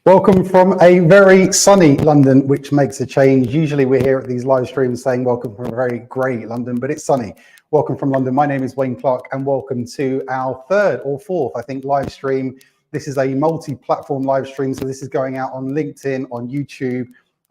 Welcome from a very sunny London, which makes a change. Usually we're here at these live streams saying welcome from a very grey London, but it's sunny. Welcome from London. My name is Wayne Clark and welcome to our third or fourth, I think, live stream. This is a multi-platform live stream. So this is going out on LinkedIn, on YouTube,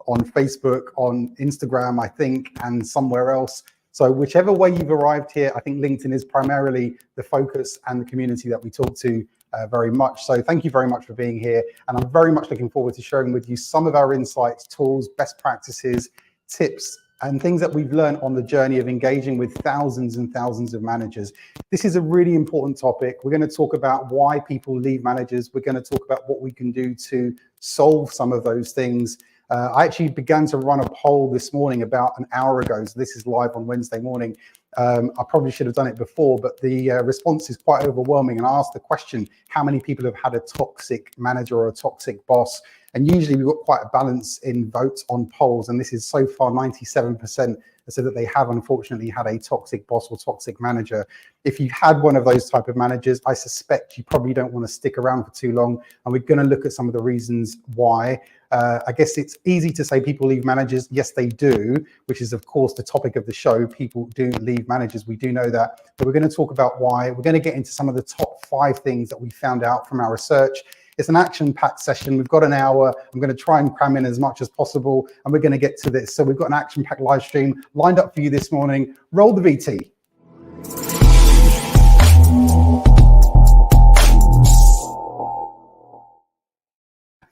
on Facebook, on Instagram, I think, and somewhere else. So whichever way you've arrived here, I think LinkedIn is primarily the focus and the community that we talk to very much. So thank you very much for being here. And I'm very much looking forward to sharing with you some of our insights, tools, best practices, tips, and things that we've learned on the journey of engaging with thousands and thousands of managers. This is a really important topic. We're going to talk about why people leave managers. We're going to talk about what we can do to solve some of those things. I actually began to run a poll this morning about an hour ago. So this is live on Wednesday morning. I probably should have done it before, but the response is quite overwhelming. And I asked the question, how many people have had a toxic manager or a toxic boss? And usually we've got quite a balance in votes on polls. And this is so far 97% said that they have unfortunately had a toxic boss or toxic manager. If you've had one of those type of managers, I suspect you probably don't want to stick around for too long. And we're going to look at some of the reasons why. I guess it's easy to say people leave managers. Yes, they do, which is, of course, the topic of the show. People do leave managers. We do know that. But we're going to talk about why. We're going to get into some of the top 5 things that we found out from our research. It's an action-packed session. We've got an hour. I'm going to try and cram in as much as possible, and we're going to get to this. So we've got an action-packed live stream lined up for you this morning. Roll the VT.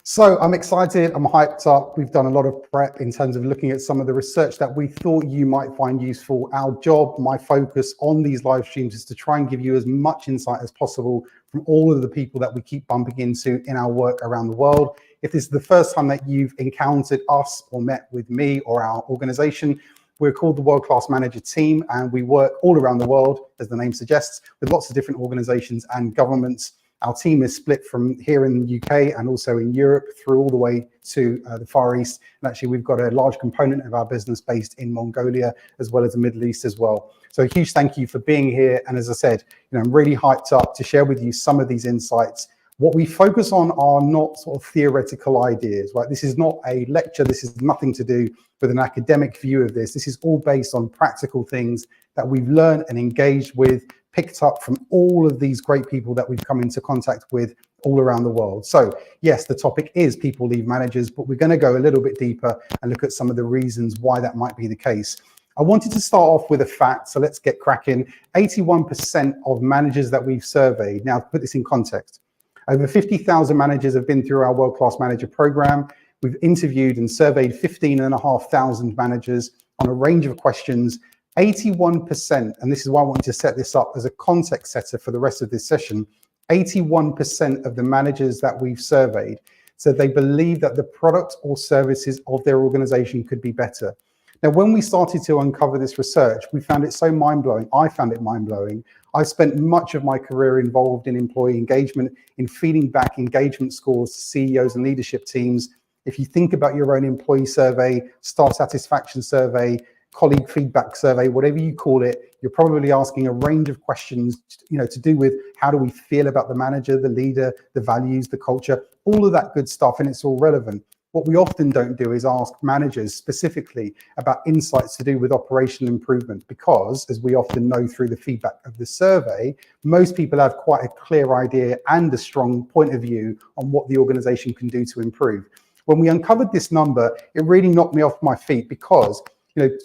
So I'm excited, I'm hyped up. We've done a lot of prep in terms of looking at some of the research that we thought you might find useful. Our job, my focus on these live streams is to try and give you as much insight as possible from all of the people that we keep bumping into in our work around the world. If this is the first time that you've encountered us or met with me or our organization, we're called the World Class Manager Team, and we work all around the world, as the name suggests, with lots of different organizations and governments. Our team is split from here in the UK and also in Europe through all the way to the Far East. And actually, we've got a large component of our business based in Mongolia, as well as the Middle East as well. So a huge thank you for being here. And as I said, I'm really hyped up to share with you some of these insights. What we focus on are not sort of theoretical ideas, right? This is not a lecture. This is nothing to do with an academic view of this. This is all based on practical things that we've learned and engaged with, picked up from all of these great people that we've come into contact with all around the world. So yes, the topic is people leave managers, but we're going to go a little bit deeper and look at some of the reasons why that might be the case. I wanted to start off with a fact, so let's get cracking. 81% of managers that we've surveyed, now to put this in context, over 50,000 managers have been through our World Class Manager program. We've interviewed and surveyed 15,500 managers on a range of questions. 81%, and this is why I wanted to set this up as a context setter for the rest of this session, 81% of the managers that we've surveyed said they believe that the product or services of their organization could be better. Now, when we started to uncover this research, we found it so mind-blowing. I found it mind-blowing. I spent much of my career involved in employee engagement, in feeding back engagement scores to CEOs and leadership teams. If you think about your own employee survey, staff satisfaction survey, colleague feedback survey, whatever you call it, you're probably asking a range of questions, to do with how do we feel about the manager, the leader, the values, the culture, all of that good stuff, and it's all relevant. What we often don't do is ask managers specifically about insights to do with operational improvement, because as we often know through the feedback of the survey, most people have quite a clear idea and a strong point of view on what the organization can do to improve. When we uncovered this number, it really knocked me off my feet, because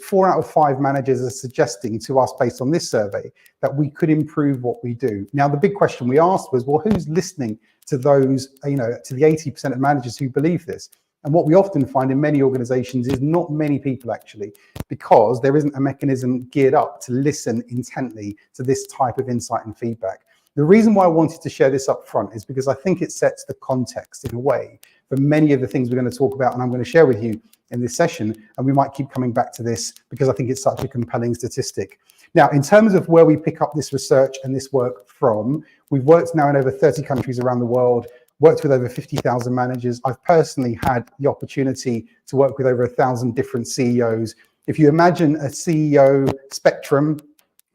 4 out of 5 managers are suggesting to us, based on this survey, that we could improve what we do. Now, the big question we asked was, well, who's listening to those, to the 80% of managers who believe this? And what we often find in many organizations is not many people actually, because there isn't a mechanism geared up to listen intently to this type of insight and feedback. The reason why I wanted to share this up front is because I think it sets the context in a way for many of the things we're going to talk about and I'm going to share with you in this session, and we might keep coming back to this because I think it's such a compelling statistic. Now, in terms of where we pick up this research and this work from, we've worked now in over 30 countries around the world, worked with over 50,000 managers. I've personally had the opportunity to work with over 1,000 different CEOs. If you imagine a CEO spectrum,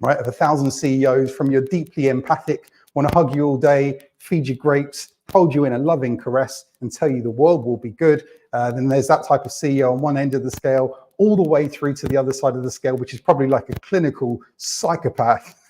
right, of 1,000 CEOs, from your deeply empathic, want to hug you all day, feed you grapes, hold you in a loving caress and tell you the world will be good. Then there's that type of CEO on one end of the scale, all the way through to the other side of the scale, which is probably like a clinical psychopath.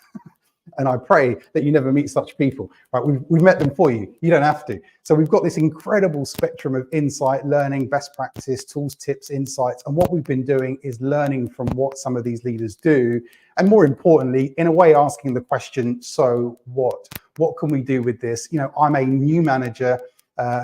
And I pray that you never meet such people, right? We've met them for you. You don't have to. So we've got this incredible spectrum of insight, learning, best practice, tools, tips, insights. And what we've been doing is learning from what some of these leaders do. And more importantly, in a way, asking the question, so what? What can we do with this? You know, I'm a new manager.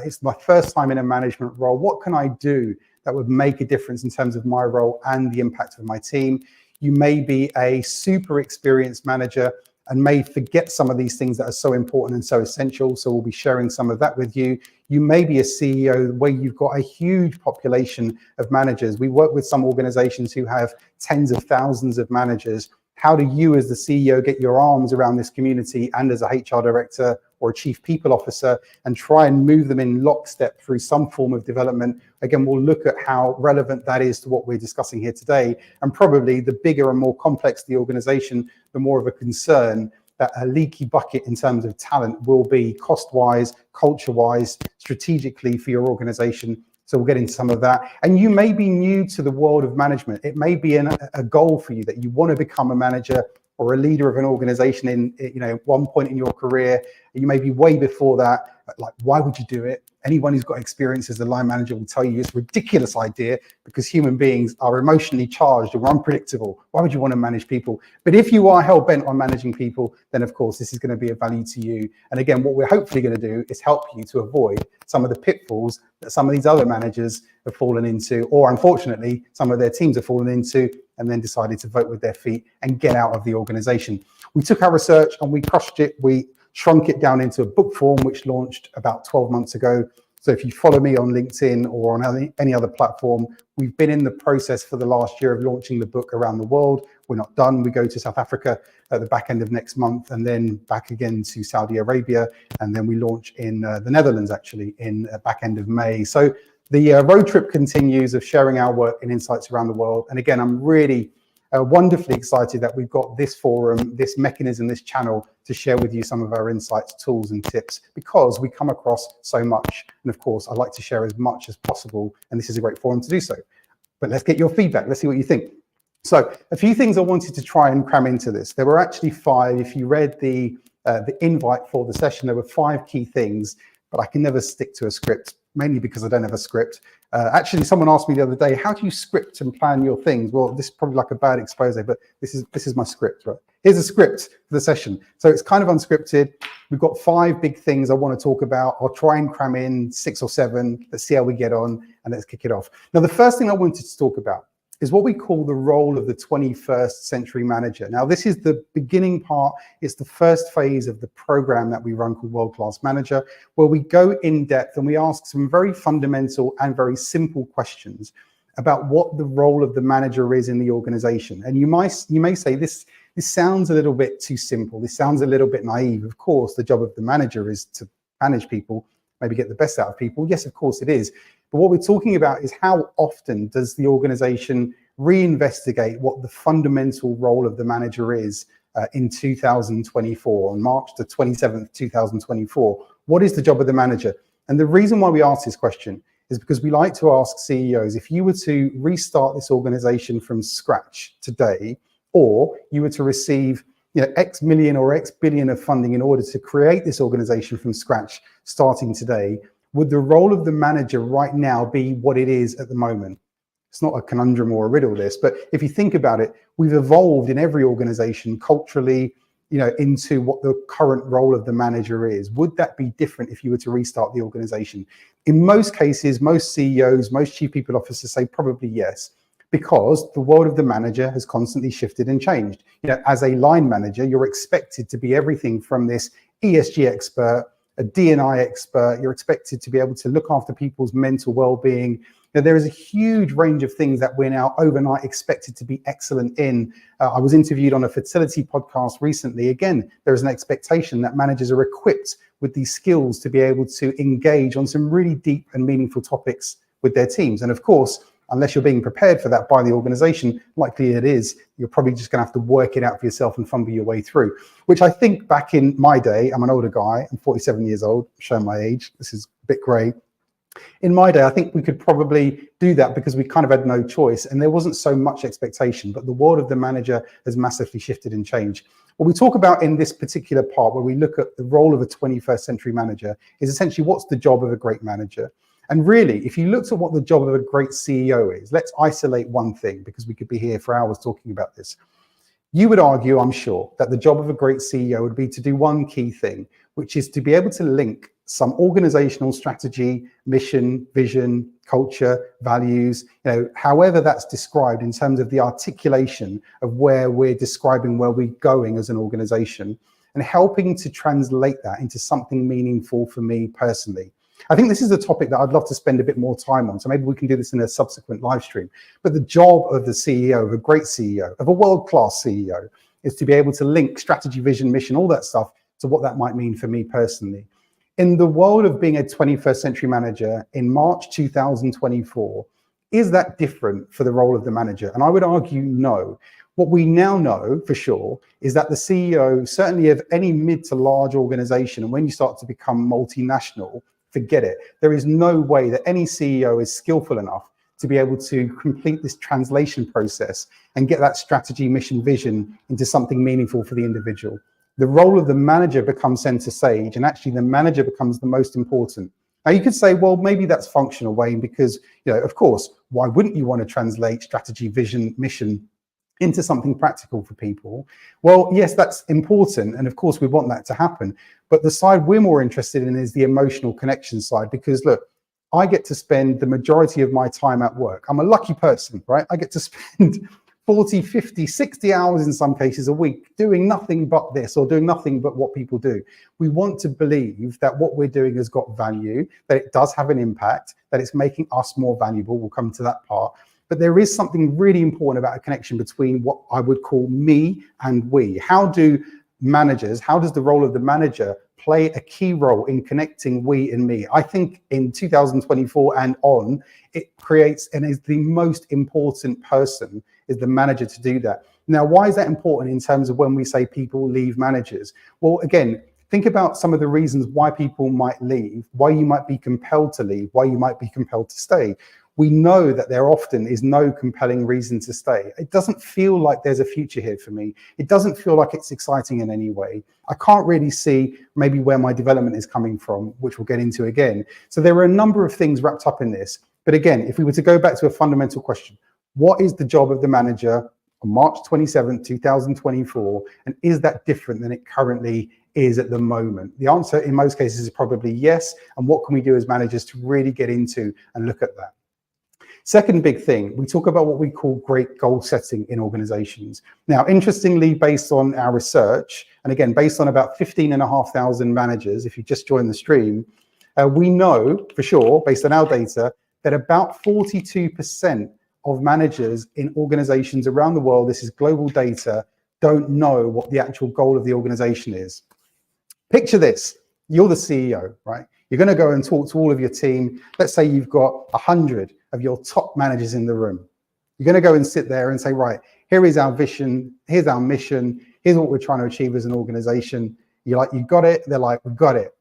It's my first time in a management role. What can I do that would make a difference in terms of my role and the impact of my team? You may be a super experienced manager and may forget some of these things that are so important and so essential. So we'll be sharing some of that with you. You may be a CEO where you've got a huge population of managers. We work with some organizations who have tens of thousands of managers. How do you as the CEO get your arms around this community and as a HR director or a chief people officer and try and move them in lockstep through some form of development? Again, we'll look at how relevant that is to what we're discussing here today. And probably the bigger and more complex the organization, the more of a concern that a leaky bucket in terms of talent will be cost-wise, culture-wise, strategically for your organization. So we'll get into some of that. And you may be new to the world of management. It may be a goal for you that you want to become a manager or a leader of an organization in, you know, one point in your career. You may be way before that. Like, why would you do it? Anyone who's got experience as a line manager will tell you it's a ridiculous idea because human beings are emotionally charged or unpredictable. Why would you want to manage people? But if you are hell-bent on managing people, then of course this is going to be of value to you. And again, what we're hopefully going to do is help you to avoid some of the pitfalls that some of these other managers have fallen into, or unfortunately, some of their teams have fallen into and then decided to vote with their feet and get out of the organization. We took our research and we crushed it. We shrunk it down into a book form, which launched about 12 months ago. So if you follow me on LinkedIn or on any other platform, we've been in the process for the last year of launching the book around the world. We're not done. We go to South Africa at the back end of next month and then back again to Saudi Arabia. And then we launch in the Netherlands, actually, in back end of May. So the road trip continues of sharing our work and insights around the world. And again, I'm really wonderfully excited that we've got this forum, this mechanism, this channel to share with you some of our insights, tools and tips, because we come across so much. And of course, I like to share as much as possible. And this is a great forum to do so. But let's get your feedback. Let's see what you think. So a few things I wanted to try and cram into this. There were actually 5. If you read the invite for the session, there were 5 key things, but I can never stick to a script, mainly because I don't have a script. Actually, someone asked me the other day, how do you script and plan your things? Well, this is probably like a bad expose, but this is my script, right? Here's a script for the session. So it's kind of unscripted. We've got 5 big things I want to talk about. I'll try and cram in 6 or 7. Let's see how we get on and let's kick it off. Now, the first thing I wanted to talk about is what we call the role of the 21st century manager. Now, this is the beginning part. It's the first phase of the program that we run called World Class Manager, where we go in depth and we ask some very fundamental and very simple questions about what the role of the manager is in the organization. And you may say this sounds a little bit too simple. This sounds a little bit naive. Of course, the job of the manager is to manage people, maybe get the best out of people. Yes, of course it is. But what we're talking about is how often does the organization reinvestigate what the fundamental role of the manager is in 2024, on March the 27th, 2024. What is the job of the manager? And the reason why we ask this question is because we like to ask CEOs, if you were to restart this organization from scratch today, or you were to receive X million or X billion of funding in order to create this organization from scratch starting today, would the role of the manager right now be what it is at the moment? It's not a conundrum or a riddle, this, but if you think about it, we've evolved in every organization culturally, into what the current role of the manager is. Would that be different if you were to restart the organization? In most cases, most CEOs, most chief people officers say probably yes, because the world of the manager has constantly shifted and changed. As a line manager, you're expected to be everything from this ESG expert, a D&I expert. You're expected to be able to look after people's mental well-being. There is a huge range of things that we're now overnight expected to be excellent in. I was interviewed on a fertility podcast recently. Again, there is an expectation that managers are equipped with these skills to be able to engage on some really deep and meaningful topics with their teams. And of course, unless you're being prepared for that by the organization, likely it is, you're probably just going to have to work it out for yourself and fumble your way through, which I think back in my day, I'm an older guy, I'm 47 years old, showing my age, this is a bit grey. In my day, I think we could probably do that because we kind of had no choice and there wasn't so much expectation, but the world of the manager has massively shifted and changed. What we talk about in this particular part, where we look at the role of a 21st century manager, is essentially what's the job of a great manager. And really, if you looked at what the job of a great CEO is, let's isolate one thing because we could be here for hours talking about this. You would argue, I'm sure, that the job of a great CEO would be to do one key thing, which is to be able to link some organizational strategy, mission, vision, culture, values, however that's described in terms of the articulation of where we're describing where we're going as an organization, and helping to translate that into something meaningful for me personally. I think this is a topic that I'd love to spend a bit more time on, so maybe we can do this in a subsequent live stream. But the job of the CEO, of a great CEO, of a world-class CEO, is to be able to link strategy, vision, mission, all that stuff to what that might mean for me personally. In the world of being a 21st century manager in March 2024, is that different for the role of the manager? And I would argue no. What we now know for sure is that the CEO, certainly of any mid to large organization, and when you start to become multinational, forget it. There is no way that any CEO is skillful enough to be able to complete this translation process and get that strategy, mission, vision into something meaningful for the individual. The role of the manager becomes center stage, and actually the manager becomes the most important. Now you could say, well, maybe that's functional, Wayne, because, of course, why wouldn't you want to translate strategy, vision, mission into something practical for people? Well, yes, that's important. And of course, we want that to happen. But the side we're more interested in is the emotional connection side, because look, I get to spend the majority of my time at work. I'm a lucky person, right? I get to spend 40, 50, 60 hours in some cases a week doing nothing but this or doing nothing but what people do. We want to believe that what we're doing has got value, that it does have an impact, that it's making us more valuable. We'll come to that part. But there is something really important about a connection between what I would call me and we. How does the role of the manager play a key role in connecting we and me? I think in 2024 and on, it creates and is the most important person is the manager to do that. Now, why is that important in terms of when we say people leave managers? Well, again, think about some of the reasons why people might leave, why you might be compelled to leave, why you might be compelled to stay. We know that there often is no compelling reason to stay. It doesn't feel like there's a future here for me. It doesn't feel like it's exciting in any way. I can't really see maybe where my development is coming from, which we'll get into again. So there are a number of things wrapped up in this. But again, if we were to go back to a fundamental question, what is the job of the manager on March 27, 2024? And is that different than it currently is at the moment? The answer in most cases is probably yes. And what can we do as managers to really get into and look at that? Second big thing, we talk about what we call great goal setting in organizations. Now, interestingly, based on our research, and again, based on about 15,500 managers, if you just joined the stream, we know for sure, based on our data, that about 42% of managers in organizations around the world, this is global data, don't know what the actual goal of the organization is. Picture this, you're the CEO, right? You're going to go and talk to all of your team. Let's say you've got 100 of your top managers in the room. You're going to go and sit there and say, right, here is our vision, here's our mission, here's what we're trying to achieve as an organization. You're like, you got it? They're like, we got it.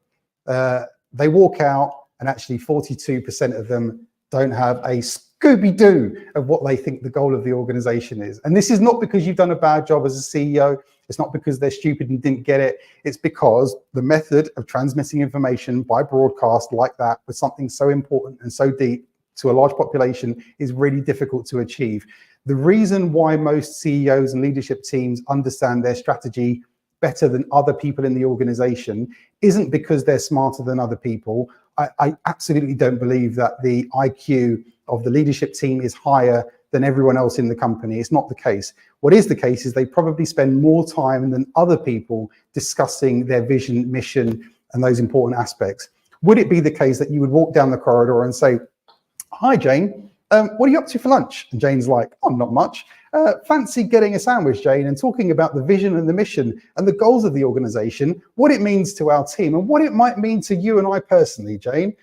They walk out and actually 42% of them don't have a Scooby-Doo of what they think the goal of the organization is. And this is not because you've done a bad job as a CEO. It's not because they're stupid and didn't get it. It's because the method of transmitting information by broadcast like that with something so important and so deep to a large population is really difficult to achieve. The reason why most CEOs and leadership teams understand their strategy better than other people in the organization isn't because they're smarter than other people. I absolutely don't believe that the IQ of the leadership team is higher than everyone else in the company. It's not the case. What is the case is they probably spend more time than other people discussing their vision, mission, and those important aspects. Would it be the case that you would walk down the corridor and say, hi, Jane, What are you up to for lunch? And Jane's like, oh, not much. Fancy getting a sandwich, Jane, and talking about the vision and the mission and the goals of the organization, what it means to our team and what it might mean to you and I personally, Jane.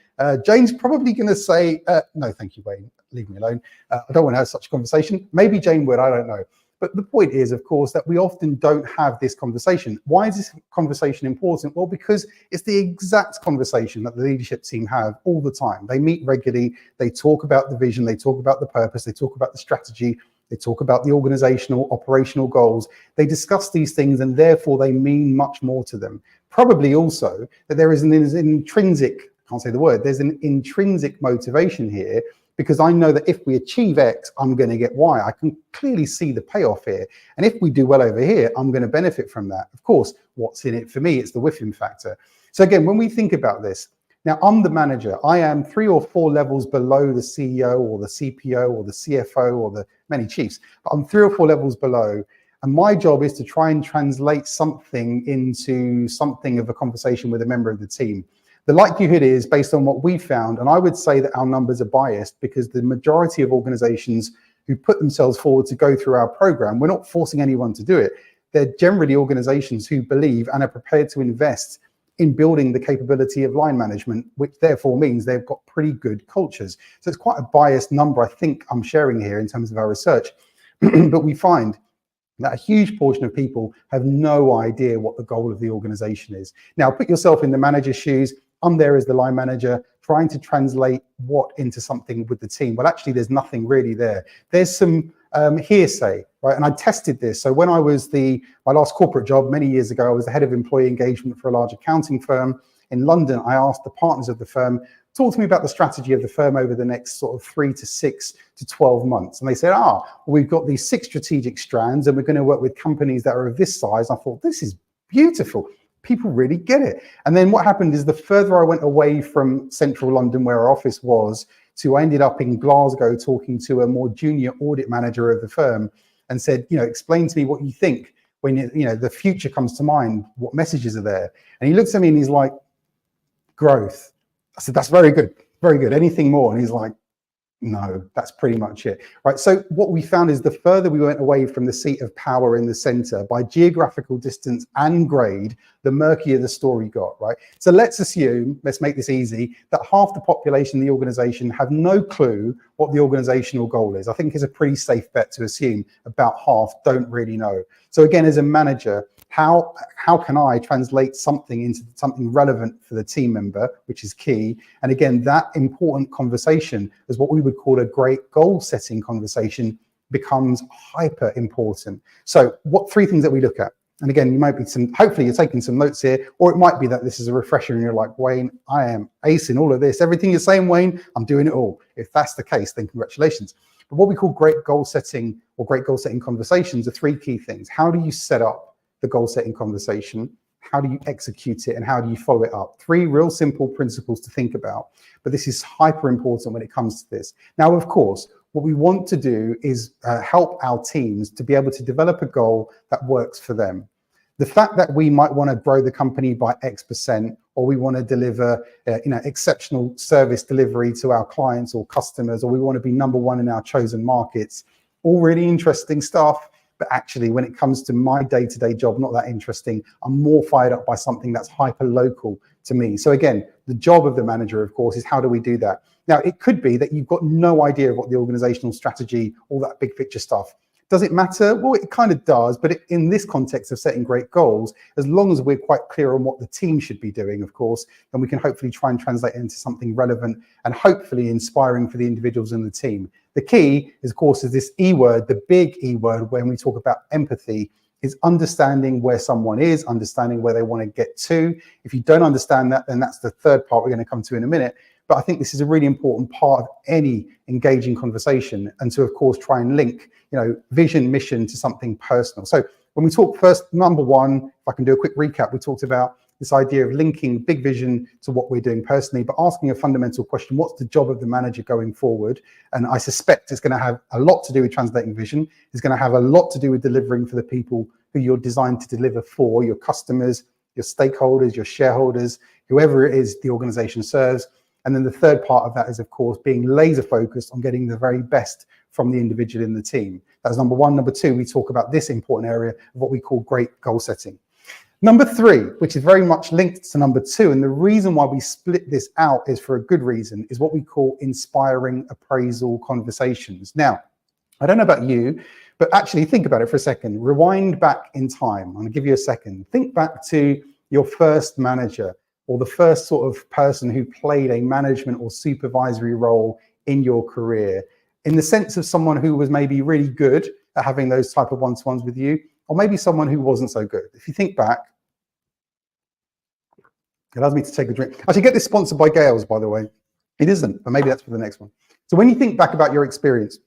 Jane's probably going to say, no, thank you, Wayne, leave me alone. I don't want to have such a conversation. Maybe Jane would, I don't know. But the point is, of course, that we often don't have this conversation. Why is this conversation important? Well, because it's the exact conversation that the leadership team have all the time. They meet regularly, they talk about the vision, they talk about the purpose, they talk about the strategy, they talk about the organizational, operational goals. They discuss these things and therefore they mean much more to them. Probably also that there is an intrinsic, I can't say the word, there's an intrinsic motivation here, because I know that if we achieve X, I'm going to get Y. I can clearly see the payoff here. And if we do well over here, I'm going to benefit from that. Of course, what's in it for me? It's the whiffing factor. So again, when we think about this, now I'm the manager. I am 3 or 4 levels below the CEO or the CPO or the CFO or the many chiefs. But I'm 3 or 4 levels below. And my job is to try and translate something into something of a conversation with a member of the team. The likelihood is, based on what we found, and I would say that our numbers are biased because the majority of organizations who put themselves forward to go through our program, we're not forcing anyone to do it. They're generally organizations who believe and are prepared to invest in building the capability of line management, which therefore means they've got pretty good cultures. So it's quite a biased number I think I'm sharing here in terms of our research. But we find that a huge portion of people have no idea what the goal of the organization is. Now, put yourself in the manager's shoes. I'm there as the line manager trying to translate what into something with the team. Well, actually, there's nothing really there. There's some hearsay, right? And I tested this. So when I was my last corporate job many years ago, I was the head of employee engagement for a large accounting firm in London. I asked the partners of the firm, talk to me about the strategy of the firm over the next sort of 3 to 6 to 12 months. And they said, well, we've got these 6 strategic strands and we're going to work with companies that are of this size. I thought, this is beautiful. People really get it. And then what happened is the further I went away from central London where our office was to, I ended up in Glasgow talking to a more junior audit manager of the firm and said, explain to me what you think when the future comes to mind, what messages are there? And he looks at me and he's like, growth. I said, that's very good, very good. Anything more? And he's like, no, that's pretty much it, right? So what we found is the further we went away from the seat of power in the center by geographical distance and grade, the murkier the story got, right? So let's assume, let's make this easy, that half the population in the organization have no clue what the organizational goal is. I think it's a pretty safe bet to assume about half don't really know. So again, as a manager, how can I translate something into something relevant for the team member, which is key. And again, that important conversation is what we would call a great goal setting conversation becomes hyper important. So what 3 things that we look at? And again, you might be hopefully you're taking some notes here, or it might be that this is a refresher and you're like, Wayne, I am acing all of this. Everything you're saying, Wayne, I'm doing it all. If that's the case, then congratulations. But what we call great goal setting or great goal setting conversations are 3 key things. How do you set up the goal setting conversation? How do you execute it? And how do you follow it up? 3 real simple principles to think about. But this is hyper important when it comes to this. Now, of course, what we want to do is help our teams to be able to develop a goal that works for them. The fact that we might want to grow the company by X%, or we want to deliver exceptional service delivery to our clients or customers, or we want to be number 1 in our chosen markets, all really interesting stuff. But actually, when it comes to my day-to-day job, not that interesting. I'm more fired up by something that's hyper-local to me. So again, the job of the manager, of course, is how do we do that? Now, it could be that you've got no idea of what the organizational strategy, all that big picture stuff. Does it matter? Well, it kind of does. But in this context of setting great goals, as long as we're quite clear on what the team should be doing, of course, then we can hopefully try and translate it into something relevant and hopefully inspiring for the individuals in the team. The key is, of course, is this E word, the big E word, when we talk about empathy, is understanding where someone is, understanding where they want to get to. If you don't understand that, then that's the 3rd part we're going to come to in a minute. But I think this is a really important part of any engaging conversation, and to, of course, try and link, vision, mission to something personal. So when we talk first, number 1, if I can do a quick recap, we talked about this idea of linking big vision to what we're doing personally, but asking a fundamental question, what's the job of the manager going forward? And I suspect it's going to have a lot to do with translating vision. It's going to have a lot to do with delivering for the people who you're designed to deliver for, your customers, your stakeholders, your shareholders, whoever it is the organization serves. And then the third part of that is, of course, being laser focused on getting the very best from the individual in the team. That's number one. Number two, we talk about this important area of what we call great goal setting. Number three, which is very much linked to number two, and the reason why we split this out is for a good reason, is what we call inspiring appraisal conversations. Now, I don't know about you, but actually think about it for a second. Rewind back in time. I'm going to give you a second. Think back to your first manager or the first sort of person who played a management or supervisory role in your career, in the sense of someone who was maybe really good at having those type of one-to-ones with you, or maybe someone who wasn't so good. If you think back, it allows me to take a drink. I should get this sponsored by Gales, by the way. It isn't, but maybe that's for the next one. So when you think back about your experience,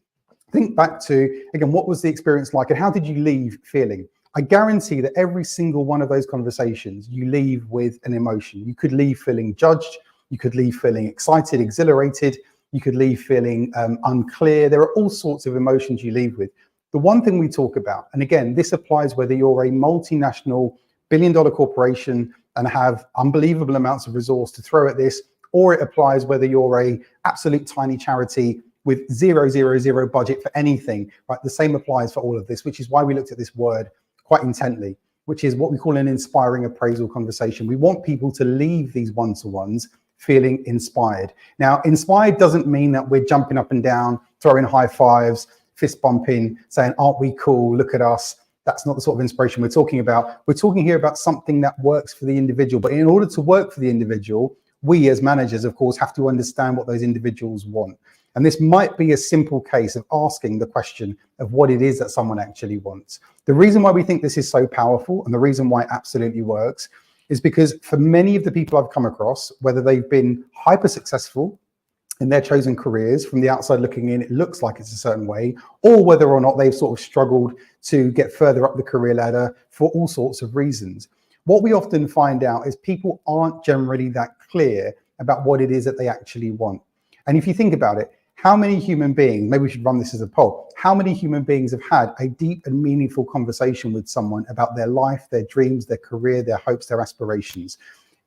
think back to, again, what was the experience like and how did you leave feeling? I guarantee that every single one of those conversations, you leave with an emotion. You could leave feeling judged. You could leave feeling excited, exhilarated. You could leave feeling unclear. There are all sorts of emotions you leave with. The one thing we talk about, and again, this applies whether you're a multinational billion-dollar corporation and have unbelievable amounts of resource to throw at this, or it applies whether you're a absolute tiny charity with zero budget for anything, right? The same applies for all of this, which is why we looked at this word quite intently, which is what we call an inspiring appraisal conversation. We want people to leave these one-to-ones feeling inspired. Now, inspired doesn't mean that we're jumping up and down, throwing high fives, fist bumping, saying, aren't we cool? Look at us. That's not the sort of inspiration we're talking about. We're talking here about something that works for the individual. But in order to work for the individual, we as managers, of course, have to understand what those individuals want. And this might be a simple case of asking the question of what it is that someone actually wants. The reason why we think this is so powerful and the reason why it absolutely works is because for many of the people I've come across, whether they've been hyper successful in their chosen careers, from the outside looking in, it looks like it's a certain way, or whether or not they've sort of struggled to get further up the career ladder for all sorts of reasons. What we often find out is people aren't generally that clear about what it is that they actually want. And if you think about it, how many human beings, maybe we should run this as a poll, how many human beings have had a deep and meaningful conversation with someone about their life, their dreams, their career, their hopes, their aspirations?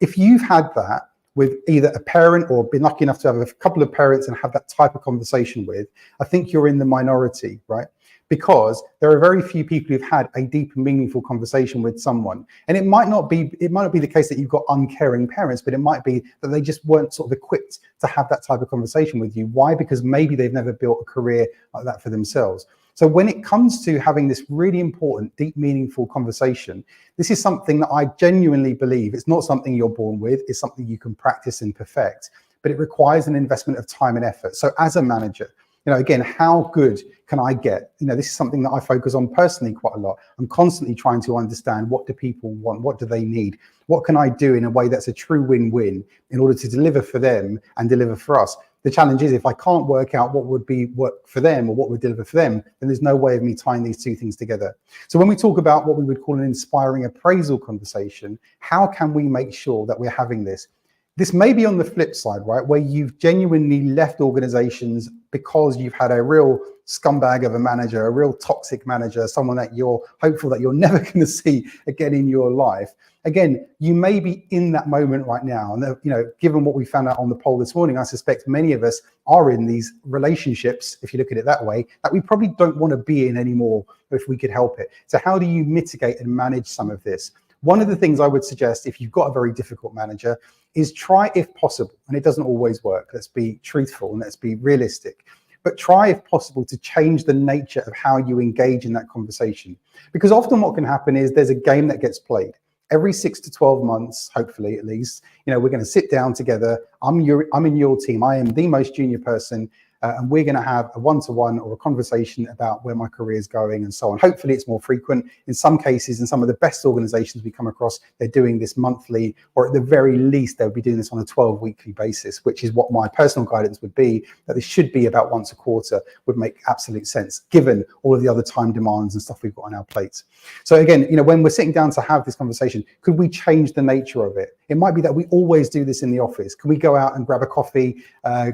If you've had that with either a parent or been lucky enough to have a couple of parents and have that type of conversation with, I think you're in the minority, right? Because there are very few people who've had a deep and meaningful conversation with someone. And it might not be the case that you've got uncaring parents, but it might be that they just weren't sort of equipped to have that type of conversation with you. Why? Because maybe they've never built a career like that for themselves. So when it comes to having this really important, deep, meaningful conversation, this is something that I genuinely believe it's not something you're born with, it's something you can practice and perfect, but it requires an investment of time and effort. So as a manager, again, how good can I get? This is something that I focus on personally quite a lot. I'm constantly trying to understand, what do people want? What do they need? What can I do in a way that's a true win-win in order to deliver for them and deliver for us? The challenge is, if I can't work out what would be work for them or what would deliver for them, then there's no way of me tying these two things together. So when we talk about what we would call an inspiring appraisal conversation, how can we make sure that we're having this? This may be on the flip side, right, where you've genuinely left organizations because you've had a real scumbag of a manager, a real toxic manager, someone that you're hopeful that you're never going to see again in your life. Again, you may be in that moment right now. And, given what we found out on the poll this morning, I suspect many of us are in these relationships, if you look at it that way, that we probably don't want to be in anymore if we could help it. So how do you mitigate and manage some of this? One of the things I would suggest, if you've got a very difficult manager, is try, if possible, and it doesn't always work, let's be truthful and let's be realistic, but try, if possible, to change the nature of how you engage in that conversation. Because often what can happen is there's a game that gets played. Every 6 to 12 months, hopefully at least, we're going to sit down together. I'm in your team. I am the most junior person. And we're going to have a one-to-one or a conversation about where my career is going and so on. Hopefully it's more frequent. In some cases, in some of the best organizations we come across, they're doing this monthly, or at the very least, they'll be doing this on a 12-weekly basis, which is what my personal guidance would be, that this should be about once a quarter would make absolute sense, given all of the other time demands and stuff we've got on our plates. So again, when we're sitting down to have this conversation, could we change the nature of it? It might be that we always do this in the office. Can we go out and grab a coffee,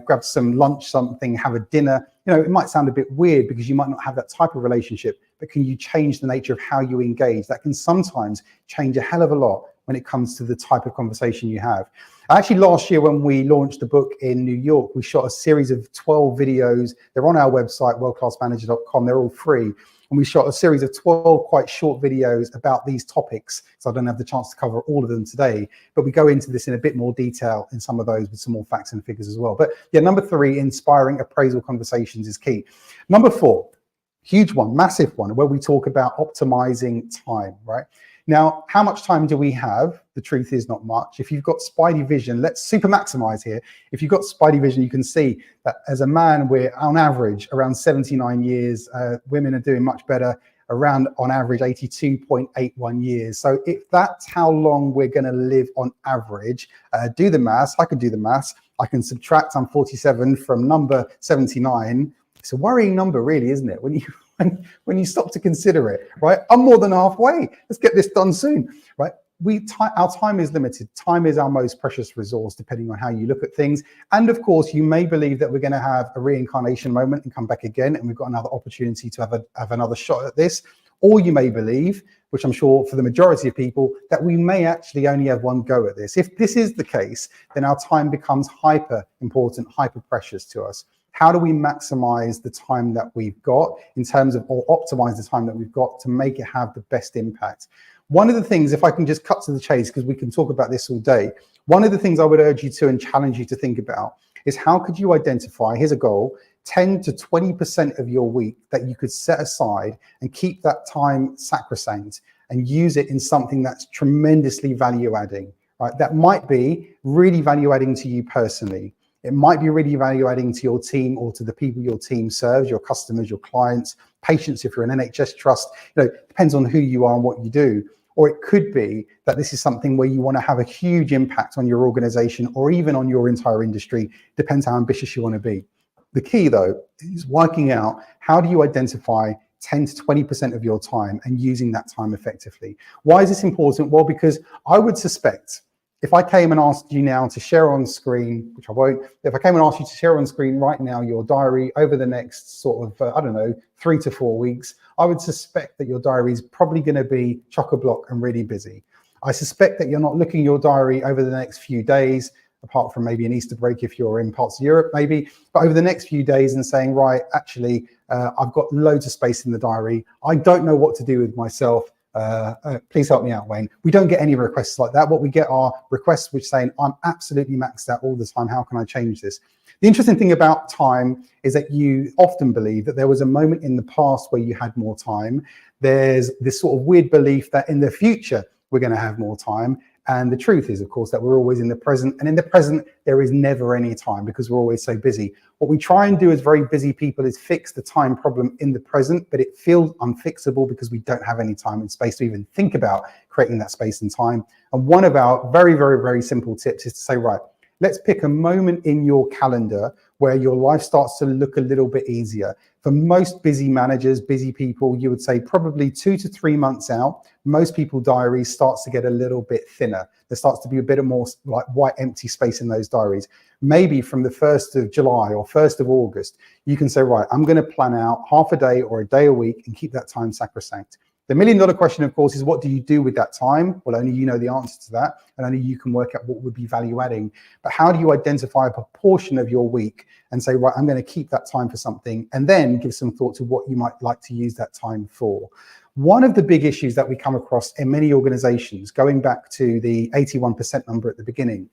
grab some lunch, something, have a dinner? It might sound a bit weird because you might not have that type of relationship, but can you change the nature of how you engage? That can sometimes change a hell of a lot when it comes to the type of conversation you have. Actually, last year when we launched the book in New York, we shot a series of 12 videos. They're on our website, worldclassmanager.com. They're all free. And we shot a series of 12 quite short videos about these topics. So I don't have the chance to cover all of them today, but we go into this in a bit more detail in some of those with some more facts and figures as well. But yeah, number 3, inspiring appraisal conversations is key. Number 4, huge one, massive one, where we talk about optimizing time, right? Now, how much time do we have? The truth is not much. If you've got Spidey vision, let's super maximize here. If you've got Spidey vision, you can see that as a man, we're on average around 79 years. Women are doing much better, around on average 82.81 years. So if that's how long we're going to live on average, do the maths. I can do the maths. I can subtract, I'm 47 from number 79. It's a worrying number, really, isn't it? When you stop to consider it, right? I'm more than halfway. Let's get this done soon, right? Our time is limited. Time is our most precious resource, depending on how you look at things. And of course, you may believe that we're going to have a reincarnation moment and come back again, and we've got another opportunity to have another shot at this. Or you may believe, which I'm sure for the majority of people, that we may actually only have one go at this. If this is the case, then our time becomes hyper important, hyper precious to us. How do we maximize the time that we've got in terms of, or optimize the time that we've got to make it have the best impact? One of the things, if I can just cut to the chase, because we can talk about this all day, one of the things I would urge you to and challenge you to think about is how could you identify, here's a goal, 10 to 20% of your week that you could set aside and keep that time sacrosanct and use it in something that's tremendously value adding, right? That might be really value adding to you personally. It might be really value adding to your team or to the people your team serves, your customers, your clients, patients if you're an NHS trust. Depends on who you are and what you do. Or it could be that this is something where you want to have a huge impact on your organization or even on your entire industry. Depends how ambitious you want to be. The key, though, is working out how do you identify 10 to 20% of your time and using that time effectively. Why is this important? Well, because I would suspect if I came and asked you now to share on screen, which I won't, if I came and asked you to share on screen right now your diary over the next sort of, 3 to 4 weeks, I would suspect that your diary is probably going to be chock-a-block and really busy. I suspect that you're not looking at your diary over the next few days, apart from maybe an Easter break if you're in parts of Europe maybe, but over the next few days and saying, right, actually, I've got loads of space in the diary. I don't know what to do with myself. Please help me out, Wayne. We don't get any requests like that. What we get are requests which saying, I'm absolutely maxed out all the time. How can I change this? The interesting thing about time is that you often believe that there was a moment in the past where you had more time. There's this sort of weird belief that in the future, we're going to have more time. And the truth is, of course, that we're always in the present. And in the present, there is never any time because we're always so busy. What we try and do as very busy people is fix the time problem in the present, but it feels unfixable because we don't have any time and space to even think about creating that space and time. And one of our very, very, very simple tips is to say, right, let's pick a moment in your calendar where your life starts to look a little bit easier. For most busy managers, busy people, you would say probably 2 to 3 months out, most people's diaries starts to get a little bit thinner. There starts to be a bit more like white empty space in those diaries. Maybe from the 1st of July or 1st of August, you can say, right, I'm going to plan out half a day or a day a week and keep that time sacrosanct. The $1 million question, of course, is what do you do with that time? Well, only you know the answer to that, and only you can work out what would be value adding. But how do you identify a proportion of your week and say, right, I'm going to keep that time for something, and then give some thought to what you might like to use that time for? One of the big issues that we come across in many organizations, going back to the 81% number at the beginning,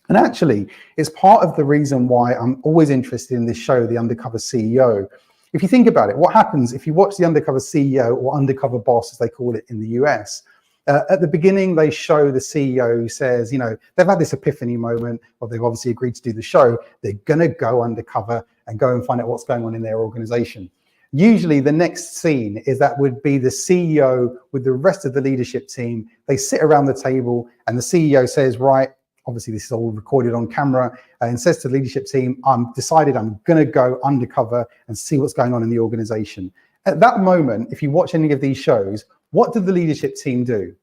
and actually it's part of the reason why I'm always interested in this show, The Undercover CEO. If you think about it, what happens if you watch The Undercover CEO or Undercover Boss, as they call it in the US, at the beginning, they show the CEO who says, they've had this epiphany moment, or they've obviously agreed to do the show. They're going to go undercover and go and find out what's going on in their organization. Usually the next scene is that would be the CEO with the rest of the leadership team. They sit around the table and the CEO says, right, obviously this is all recorded on camera, and says to the leadership team, I'm decided I'm going to go undercover and see what's going on in the organization. At that moment, if you watch any of these shows, what did the leadership team do?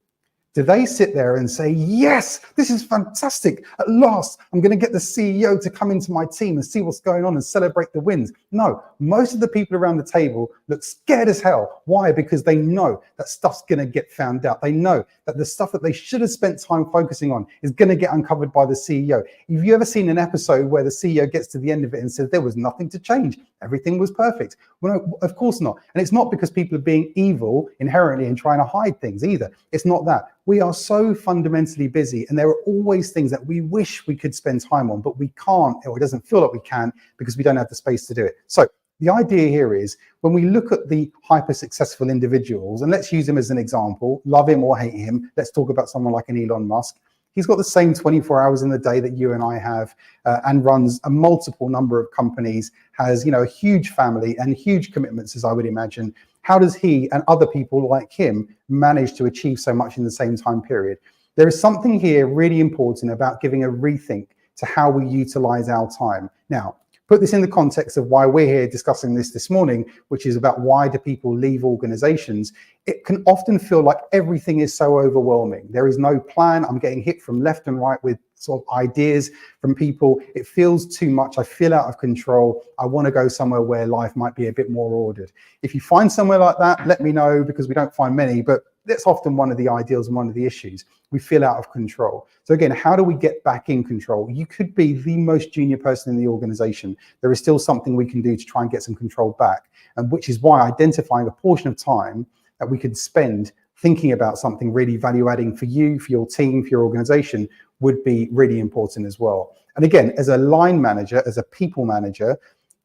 Do they sit there and say, yes, this is fantastic. At last, I'm going to get the CEO to come into my team and see what's going on and celebrate the wins? No, most of the people around the table look scared as hell. Why? Because they know that stuff's going to get found out. They know that the stuff that they should have spent time focusing on is going to get uncovered by the CEO. Have you ever seen an episode where the CEO gets to the end of it and says there was nothing to change? Everything was perfect. Well, no, of course not. And it's not because people are being evil inherently and trying to hide things either. It's not that. We are so fundamentally busy, and there are always things that we wish we could spend time on, but we can't, or it doesn't feel like we can because we don't have the space to do it. So the idea here is when we look at the hyper successful individuals, and let's use him as an example, love him or hate him, let's talk about someone like an Elon Musk. He's got the same 24 hours in the day that you and I have, and runs a multiple number of companies, has, you know, a huge family and huge commitments, as I would imagine. How does he and other people like him manage to achieve so much in the same time period? There is something here really important about giving a rethink to how we utilize our time. Now, put this in the context of why we're here discussing this morning, which is about why do people leave organizations. It can often feel like everything is so overwhelming. There is no plan. I'm getting hit from left and right with sort of ideas from people. It feels too much. I feel out of control. I want to go somewhere where life might be a bit more ordered. If you find somewhere like that, let me know, because we don't find many, but that's often one of the ideals and one of the issues. We feel out of control. So again, how do we get back in control? You could be the most junior person in the organization. There is still something we can do to try and get some control back. And which is why identifying a portion of time that we could spend thinking about something really value adding for you, for your team, for your organization would be really important as well. And again, as a line manager, as a people manager,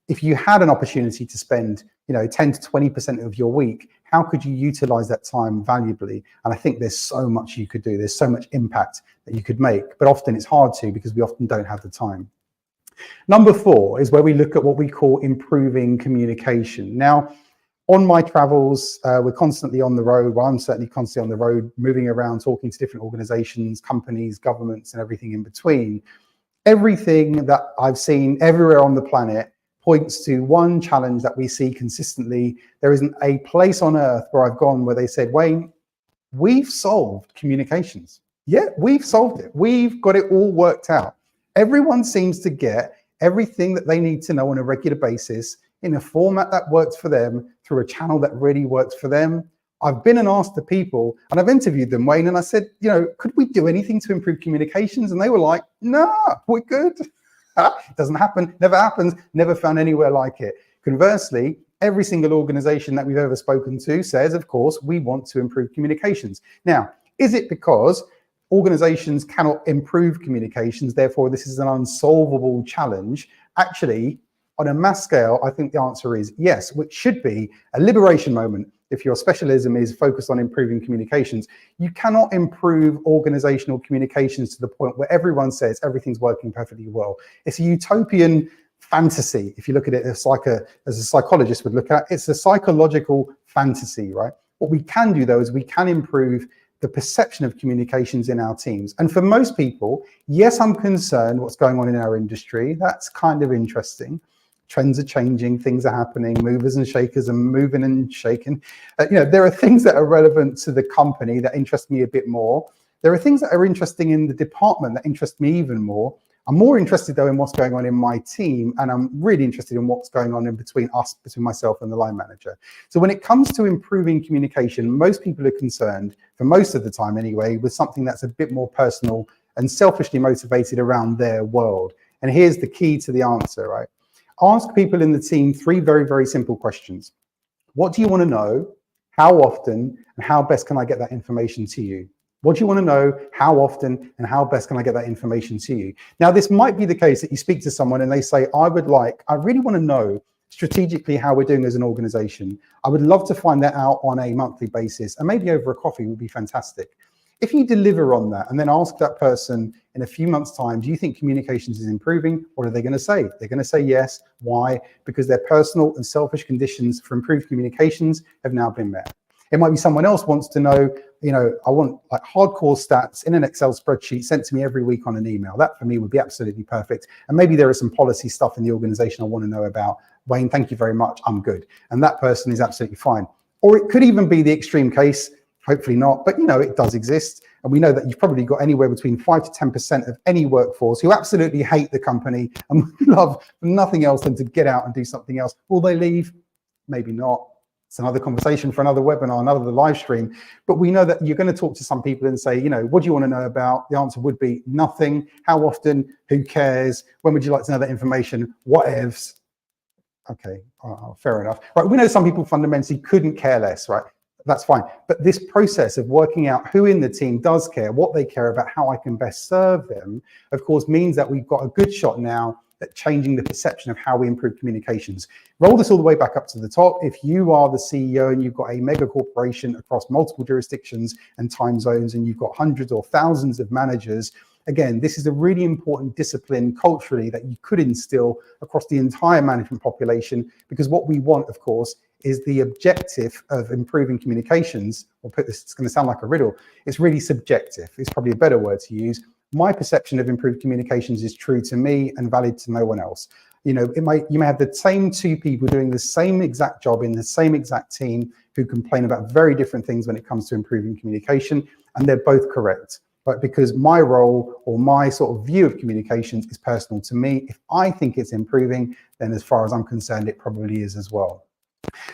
if you had an opportunity to spend, 10 to 20% of your week, how could you utilize that time valuably? And I think there's so much you could do. There's so much impact that you could make, but often it's hard to because we often don't have the time. Number 4 is where we look at what we call improving communication. Now, on my travels, we're constantly on the road. Well, I'm certainly constantly on the road, moving around, talking to different organizations, companies, governments, and everything in between. Everything that I've seen everywhere on the planet points to one challenge that we see consistently. There isn't a place on earth where I've gone where they said, Wayne, we've solved communications. Yeah, we've solved it. We've got it all worked out. Everyone seems to get everything that they need to know on a regular basis in a format that works for them, through a channel that really works for them. I've been and asked the people, and I've interviewed them, Wayne, and I said, could we do anything to improve communications? And they were like, no, we're good. It doesn't happen, never happens, never found anywhere like it. Conversely, every single organization that we've ever spoken to says, of course, we want to improve communications. Now, is it because organizations cannot improve communications, therefore this is an unsolvable challenge? Actually, on a mass scale, I think the answer is yes, which should be a liberation moment. If your specialism is focused on improving communications, you cannot improve organizational communications to the point where everyone says everything's working perfectly well. It's a utopian fantasy. If you look at it as a psychologist would look at, it's a psychological fantasy, right? What we can do though is we can improve the perception of communications in our teams. And for most people, yes, I'm concerned what's going on in our industry. That's kind of interesting. Trends are changing, things are happening, movers and shakers are moving and shaking. There are things that are relevant to the company that interest me a bit more. There are things that are interesting in the department that interest me even more. I'm more interested though in what's going on in my team, and I'm really interested in what's going on in between myself and the line manager. So when it comes to improving communication, most people are concerned, for most of the time anyway, with something that's a bit more personal and selfishly motivated around their world. And here's the key to the answer, right? Ask people in the team 3 very, very simple questions. What do you want to know? How often? And how best can I get that information to you? What do you want to know? How often? And how best can I get that information to you? Now, this might be the case that you speak to someone and they say, I really want to know strategically how we're doing as an organization. I would love to find that out on a monthly basis, and maybe over a coffee would be fantastic. If you deliver on that and then ask that person in a few months' time, do you think communications is improving? What are they going to say? They're going to say yes. Why? Because their personal and selfish conditions for improved communications have now been met. It might be someone else wants to know, I want like hardcore stats in an Excel spreadsheet sent to me every week on an email. That for me would be absolutely perfect. And maybe there is some policy stuff in the organization I want to know about. Wayne, thank you very much. I'm good. And that person is absolutely fine. Or it could even be the extreme case. Hopefully not, but it does exist. And we know that you've probably got anywhere between 5 to 10% of any workforce who absolutely hate the company and would love nothing else than to get out and do something else. Will they leave? Maybe not. It's another conversation for another webinar, another live stream. But we know that you're going to talk to some people and say, what do you want to know about? The answer would be nothing. How often? Who cares? When would you like to know that information? What ifs? Okay, fair enough. Right, we know some people fundamentally couldn't care less, right? That's fine. But this process of working out who in the team does care, what they care about, how I can best serve them, of course, means that we've got a good shot now at changing the perception of how we improve communications. Roll this all the way back up to the top. If you are the CEO and you've got a mega corporation across multiple jurisdictions and time zones, and you've got hundreds or thousands of managers, again, this is a really important discipline culturally that you could instill across the entire management population, because what we want, of course, is the objective of improving communications. I'll put this, it's going to sound like a riddle. It's really subjective. It's probably a better word to use. My perception of improved communications is true to me and valid to no one else. You may have the same two people doing the same exact job in the same exact team who complain about very different things when it comes to improving communication, and they're both correct. But because my role or my sort of view of communications is personal to me, if I think it's improving, then as far as I'm concerned, it probably is as well.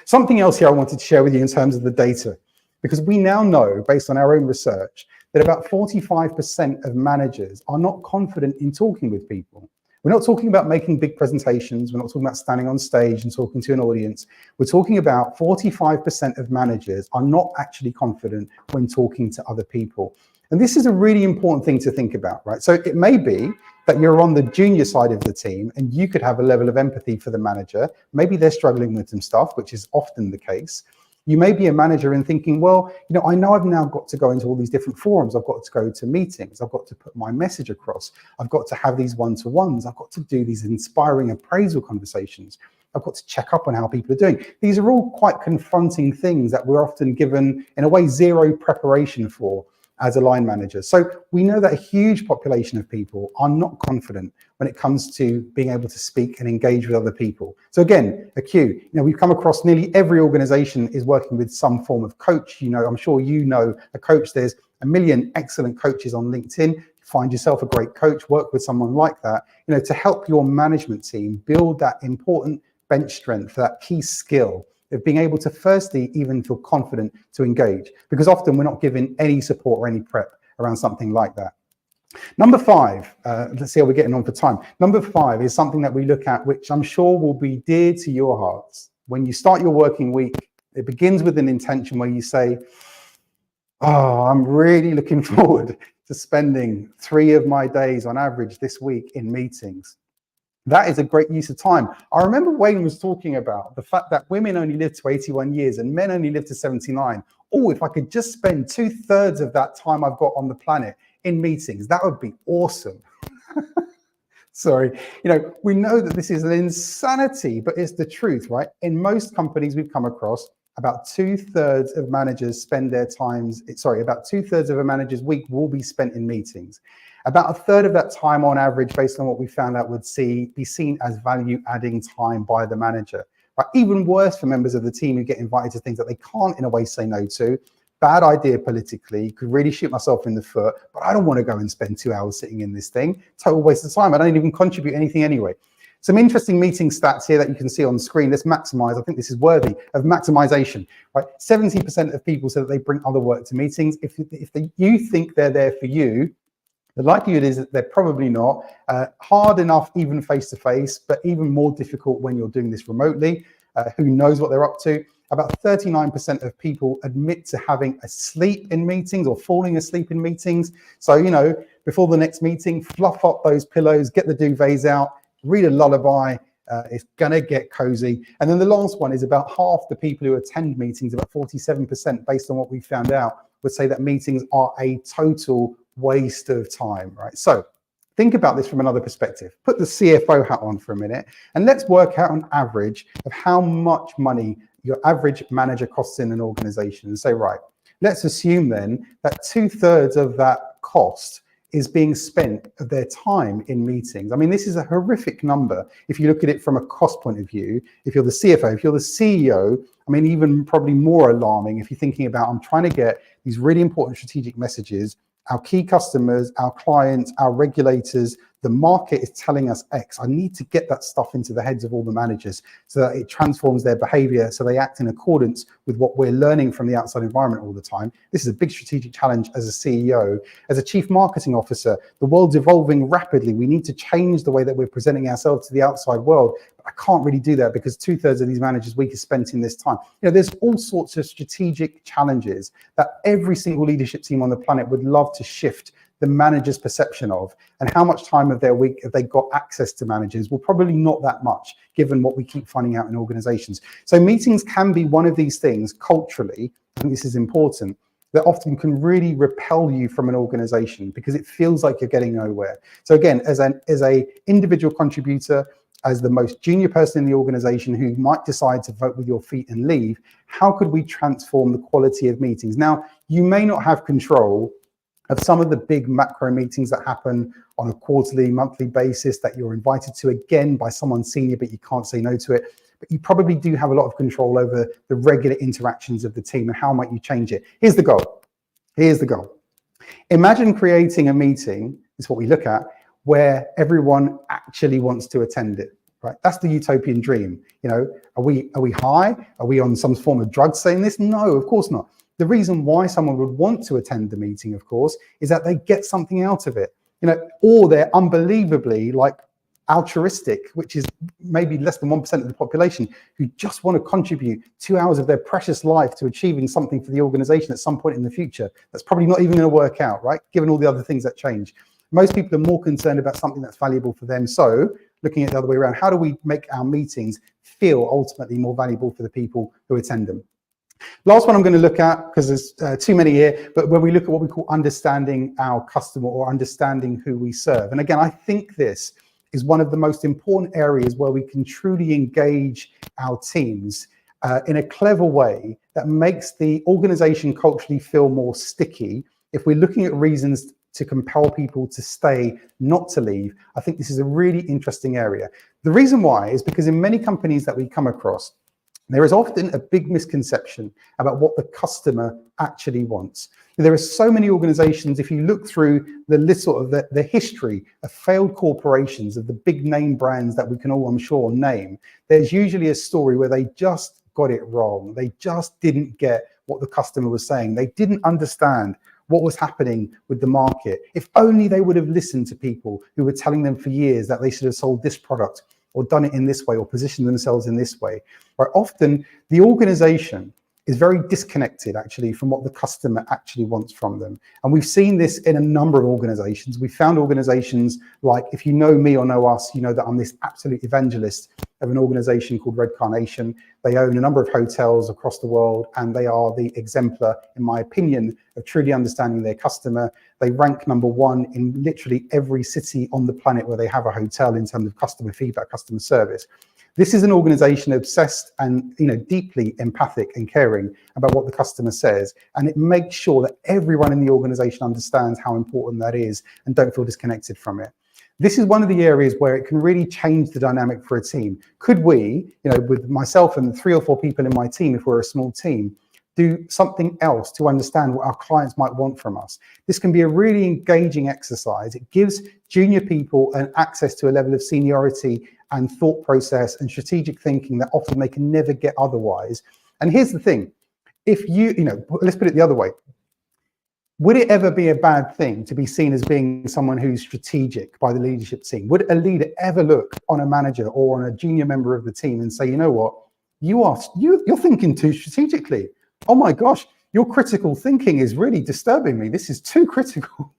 Something else here I wanted to share with you in terms of the data, because we now know, based on our own research, that about 45% of managers are not confident in talking with people. We're not talking about making big presentations. We're not talking about standing on stage and talking to an audience. We're talking about 45% of managers are not actually confident when talking to other people. And this is a really important thing to think about, right? So it may be that you're on the junior side of the team and you could have a level of empathy for the manager. Maybe they're struggling with some stuff, which is often the case. You may be a manager and thinking, well, I know I've now got to go into all these different forums. I've got to go to meetings. I've got to put my message across. I've got to have these one-to-ones. I've got to do these inspiring appraisal conversations. I've got to check up on how people are doing. These are all quite confronting things that we're often given, in a way, zero preparation for as a line manager. So we know that a huge population of people are not confident when it comes to being able to speak and engage with other people. So again, a cue, we've come across nearly every organization is working with some form of coach. I'm sure a coach. There's a million excellent coaches on LinkedIn. Find yourself a great coach, work with someone like that, to help your management team build that important bench strength, that key skill of being able to firstly even feel confident to engage, because often we're not given any support or any prep around something like that. Number 5, let's see how we're getting on for time. Number 5 is something that we look at, which I'm sure will be dear to your hearts. When you start your working week, it begins with an intention where you say, I'm really looking forward to spending 3 of my days on average this week in meetings. That is a great use of time. I remember Wayne was talking about the fact that women only live to 81 years and men only live to 79. Oh, if I could just spend 2/3 of that time I've got on the planet in meetings, that would be awesome. Sorry. We know that this is an insanity, but it's the truth, right? In most companies we've come across, about 2/3 of managers spend their times, about 2/3 of a manager's week will be spent in meetings. About 1/3 of that time on average, based on what we found out, would be seen as value-adding time by the manager. But even worse for members of the team who get invited to things that they can't, in a way, say no to. Bad idea politically, could really shoot myself in the foot, but I don't want to go and spend 2 hours sitting in this thing. Total waste of time. I don't even contribute anything anyway. Some interesting meeting stats here that you can see on screen. Let's maximize. I think this is worthy of maximization, right? 70% of people say that they bring other work to meetings. If you think they're there for you, the likelihood is that they're probably not. Hard enough even face-to-face, but even more difficult when you're doing this remotely. Who knows what they're up to? About 39% of people admit to having a sleep in meetings or falling asleep in meetings. So, before the next meeting, fluff up those pillows, get the duvets out, read a lullaby. It's gonna get cozy. And then the last one is about half the people who attend meetings, about 47%, based on what we found out, would say that meetings are a total waste of time, right? So think about this from another perspective. Put the CFO hat on for a minute, and let's work out an average of how much money your average manager costs in an organization, and say, right, let's assume then that 2/3 of that cost is being spent of their time in meetings. I mean, this is a horrific number if you look at it from a cost point of view. If you're the CFO, if you're the CEO, I mean, even probably more alarming if you're thinking about, I'm trying to get these really important strategic messages our key customers, our clients, our regulators, the market is telling us X. I need to get that stuff into the heads of all the managers so that it transforms their behavior, so they act in accordance with what we're learning from the outside environment all the time. This is a big strategic challenge as a CEO. As a chief marketing officer, the world's evolving rapidly. We need to change the way that we're presenting ourselves to the outside world. But I can't really do that because 2/3 of these managers' week is spent in this time. There's all sorts of strategic challenges that every single leadership team on the planet would love to shift the manager's perception of, and how much time of their week have they got access to managers? Well, probably not that much, given what we keep finding out in organizations. So meetings can be one of these things culturally, I think this is important, that often can really repel you from an organization because it feels like you're getting nowhere. So again, as an individual contributor, as the most junior person in the organization who might decide to vote with your feet and leave, how could we transform the quality of meetings? Now, you may not have control of some of the big macro meetings that happen on a quarterly, monthly basis that you're invited to, again, by someone senior, but you can't say no to it. But you probably do have a lot of control over the regular interactions of the team and how might you change it. Here's the goal. Here's the goal. Imagine creating a meeting, is what we look at, where everyone actually wants to attend it, right? That's the utopian dream. Are we high? Are we on some form of drug saying this? No, of course not. The reason why someone would want to attend the meeting, of course, is that they get something out of it, or they're unbelievably altruistic, which is maybe less than 1% of the population, who just want to contribute 2 hours of their precious life to achieving something for the organization at some point in the future. That's probably not even going to work out, right? Given all the other things that change. Most people are more concerned about something that's valuable for them. So looking at the other way around, how do we make our meetings feel ultimately more valuable for the people who attend them? Last one I'm going to look at, because there's too many here, but when we look at what we call understanding our customer or understanding who we serve. And again, I think this is one of the most important areas where we can truly engage our teams in a clever way that makes the organization culturally feel more sticky. If we're looking at reasons to compel people to stay, not to leave, I think this is a really interesting area. The reason why is because in many companies that we come across, there is often a big misconception about what the customer actually wants. There are so many organizations, if you look through the list of the history of failed corporations, of the big name brands that we can all, I'm sure, name, there's usually a story where they just got it wrong. They just didn't get what the customer was saying. They didn't understand what was happening with the market. If only they would have listened to people who were telling them for years that they should have sold this product or done it in this way or positioned themselves in this way. Right? Often the organization is very disconnected actually from what the customer actually wants from them. And we've seen this in a number of organizations. We found organizations like, if you know me or know us, you know that I'm this absolute evangelist of an organization called Red Carnation. They own a number of hotels across the world, and they are the exemplar, in my opinion, of truly understanding their customer. They rank #1 in literally every city on the planet where they have a hotel in terms of customer feedback, customer service. This is an organization obsessed and deeply empathic and caring about what the customer says, and it makes sure that everyone in the organization understands how important that is and don't feel disconnected from it. This is one of the areas where it can really change the dynamic for a team. Could we, with myself and 3 or 4 people in my team, if we're a small team, do something else to understand what our clients might want from us? This can be a really engaging exercise. It gives junior people an access to a level of seniority and thought process and strategic thinking that often they can never get otherwise. And here's the thing, if let's put it the other way. Would it ever be a bad thing to be seen as being someone who's strategic by the leadership team? Would a leader ever look on a manager or on a junior member of the team and say, you know what, you're thinking too strategically. Oh my gosh, your critical thinking is really disturbing me. This is too critical.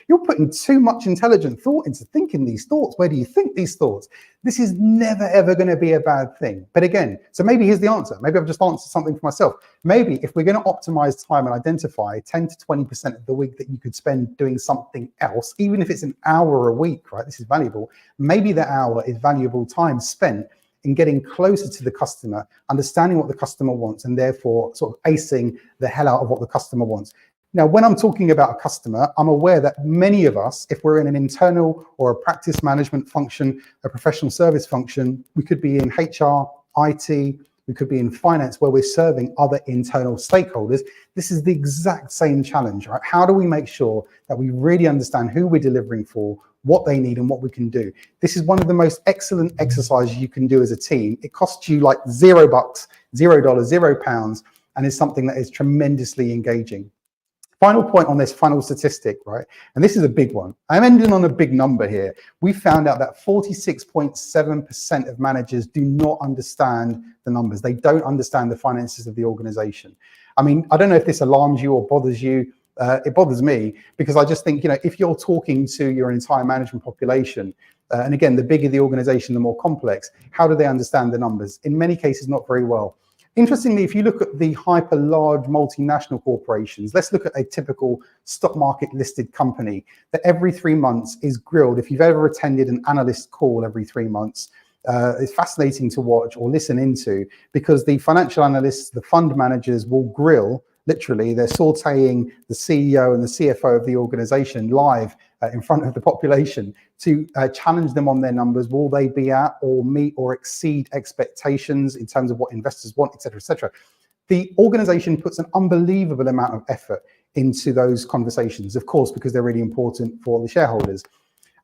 You're putting too much intelligent thought into thinking these thoughts. Where do you think these thoughts? This is never, ever going to be a bad thing. But again, so maybe here's the answer. Maybe I've just answered something for myself. Maybe if we're going to optimize time and identify 10 to 20% of the week that you could spend doing something else, even if it's an hour a week, right? This is valuable. Maybe that hour is valuable time spent in getting closer to the customer, understanding what the customer wants, and therefore sort of acing the hell out of what the customer wants. Now, when I'm talking about a customer, I'm aware that many of us, if we're in an internal or a practice management function, a professional service function, we could be in HR, IT, We could be in finance where we're serving other internal stakeholders. This is the exact same challenge, right? How do we make sure that we really understand who we're delivering for, what they need and what we can do? This is one of the most excellent exercises you can do as a team. It costs you like $0, $0, £0, and is something that is tremendously engaging. Final point on this final statistic, right? And this is a big one. I'm ending on a big number here. We found out that 46.7% of managers do not understand the numbers. They don't understand the finances of the organization. I mean, I don't know if this alarms you or bothers you. It bothers me because I just think, if you're talking to your entire management population, and again, the bigger the organization, the more complex, how do they understand the numbers? In many cases, not very well. Interestingly, if you look at the hyper large multinational corporations, let's look at a typical stock market listed company that every 3 months is grilled. If you've ever attended an analyst call every 3 months, it's fascinating to watch or listen into, because the financial analysts, the fund managers will grill, literally, they're sauteing the CEO and the CFO of the organization live in front of the population to challenge them on their numbers. Will they be at or meet or exceed expectations in terms of what investors want, et cetera, et cetera. The organization puts an unbelievable amount of effort into those conversations, of course, because they're really important for the shareholders.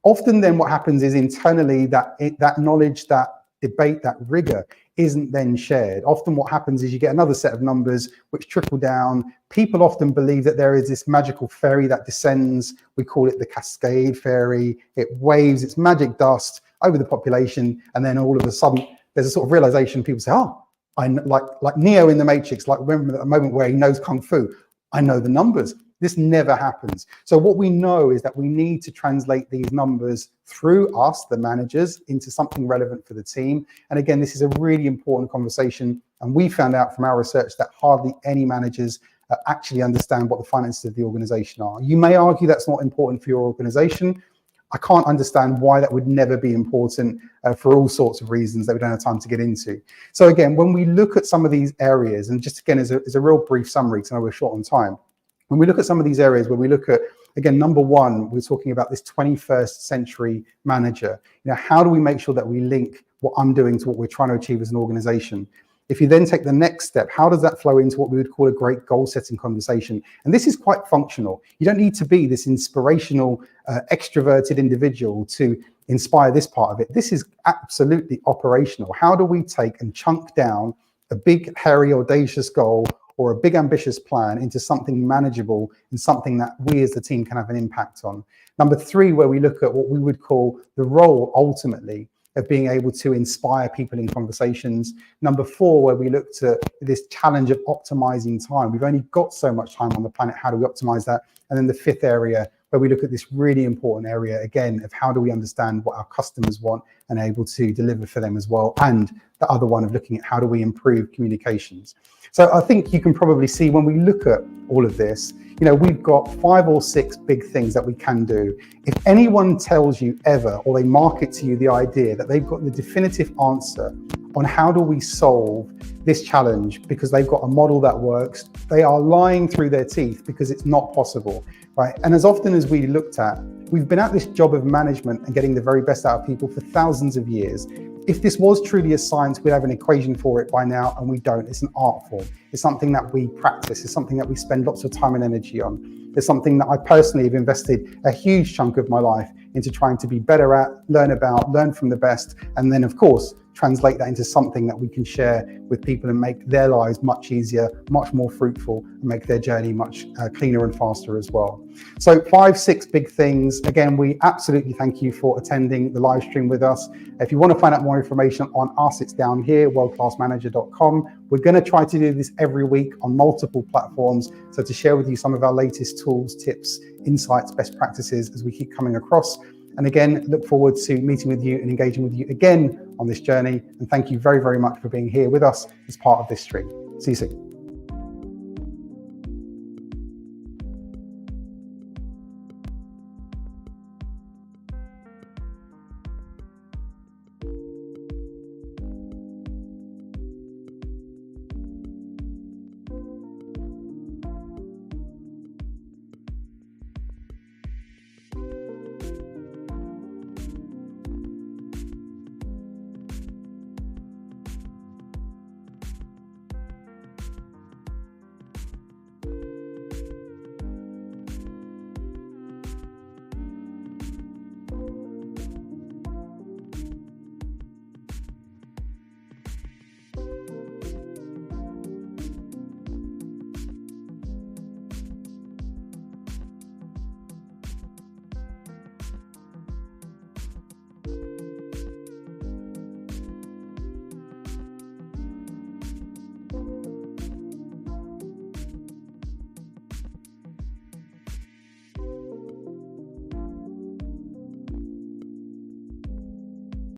Often then what happens is internally that knowledge, that debate, that rigor isn't then shared. Often what happens is you get another set of numbers which trickle down. People often believe that there is this magical fairy that descends. We call it the cascade fairy. It waves its magic dust over the population, and then all of a sudden there's a sort of realization. People say, oh, I like Neo in the Matrix, like remember that moment where he knows Kung Fu. I know the numbers. This never happens. So what we know is that we need to translate these numbers through us, the managers, into something relevant for the team. And again, this is a really important conversation. And we found out from our research that hardly any managers actually understand what the finances of the organization are. You may argue that's not important for your organization. I can't understand why that would never be important for all sorts of reasons that we don't have time to get into. So again, when we look at some of these areas, and just again as a real brief summary, because I know we're short on time, when we look at some of these areas where we look at, again, number one, we're talking about this 21st century manager. How do we make sure that we link what I'm doing to what we're trying to achieve as an organization? If you then take the next step, how does that flow into what we would call a great goal-setting conversation? And this is quite functional. You don't need to be this inspirational, extroverted individual to inspire this part of it. This is absolutely operational. How do we take and chunk down a big, hairy, audacious goal or a big ambitious plan into something manageable and something that we as the team can have an impact on? Number three, where we look at what we would call the role ultimately of being able to inspire people in conversations. Number four, where we looked at this challenge of optimizing time. We've only got so much time on the planet. How do we optimize that? And then the fifth area, where we look at this really important area, again, of how do we understand what our customers want and able to deliver for them as well. And the other one of looking at how do we improve communications. So I think you can probably see when we look at all of this, we've got 5 or 6 big things that we can do. If anyone tells you ever, or they market to you the idea that they've got the definitive answer on how do we solve this challenge because they've got a model that works, they are lying through their teeth, because it's not possible, right? And as often as we looked at, we've been at this job of management and getting the very best out of people for thousands of years. If this was truly a science, we'd have an equation for it by now, and we don't. It's an art form. It's something that we practice. It's something that we spend lots of time and energy on. It's something that I personally have invested a huge chunk of my life into trying to be better at, learn about, learn from the best, and then, of course, translate that into something that we can share with people and make their lives much easier, much more fruitful, and make their journey much cleaner and faster as well. So 5, 6 big things. Again, we absolutely thank you for attending the live stream with us. If you want to find out more information on us, it's down here, worldclassmanager.com. We're going to try to do this every week on multiple platforms. So to share with you some of our latest tools, tips, insights, best practices as we keep coming across. And again, look forward to meeting with you and engaging with you again on this journey. And thank you very, very much for being here with us as part of this stream. See you soon.